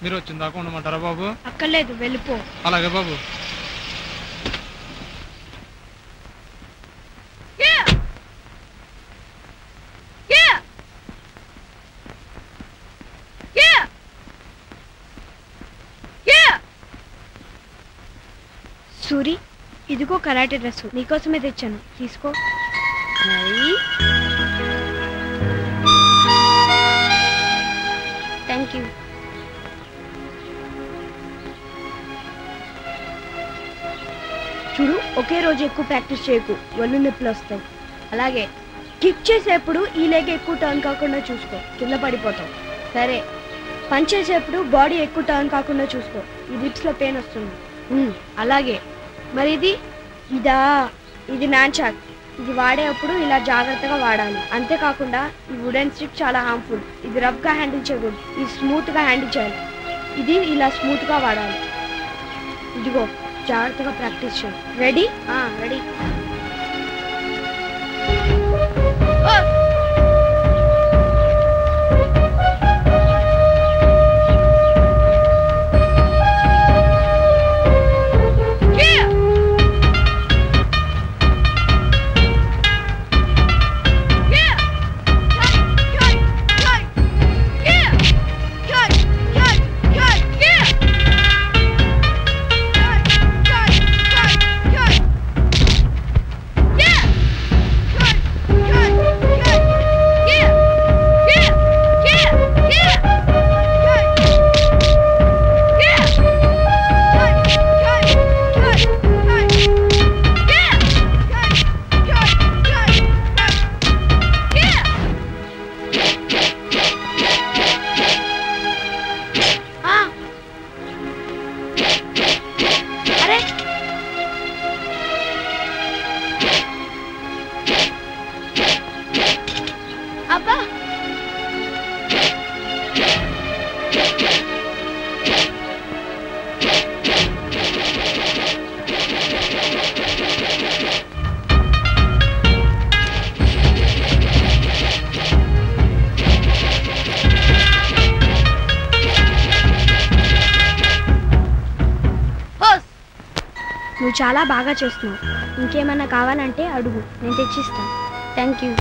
మీరు వచ్చిన దాకా ఉండమంటారా బాబు? అక్కర్లేదు, వెళ్ళిపో. అలాగే బాబు. సూరి, ఇదిగో కరాటే డ్రెస్, నీకోసమే తెచ్చాను, తీసుకో. Thank you. చూడు, ఒకే రోజు ఎక్కువ ప్రాక్టీస్ చేయకు, ఒళ్ళు నొప్పులు వస్తాయి. అలాగే కిక్ చేసేప్పుడు ఈ లెగ్ ఎక్కువ టర్న్ కాకుండా చూసుకో, కింద పడిపోతావు. సరే, పంచ్ చేసేప్పుడు బాడీ ఎక్కువ టర్న్ కాకుండా చూసుకో, ఈ రిప్స్లో పెయిన్ వస్తుంది. అలాగే. మరి ఇది నాన్చాక్. ఇది వాడేటప్పుడు ఇలా జాగ్రత్తగా వాడాలి. అంతేకాకుండా ఈ వుడెన్ స్టిక్ చాలా హార్మ్ఫుల్. ఇది రఫ్గా హ్యాండిల్ చేయకూడదు, ఇది స్మూత్గా హ్యాండిల్ చేయాలి. ఇది ఇలా స్మూత్గా వాడాలి. ఇదిగో, జాగ్రత్తగా ప్రాక్టీస్ చేయాలి. రెడీ? రెడీ. నువ్వు చాలా బాగా చేస్తున్నావు. ఇంకేమన్నా కావాలంటే అడుగు, నేను తెచ్చిస్తాను. Thank you.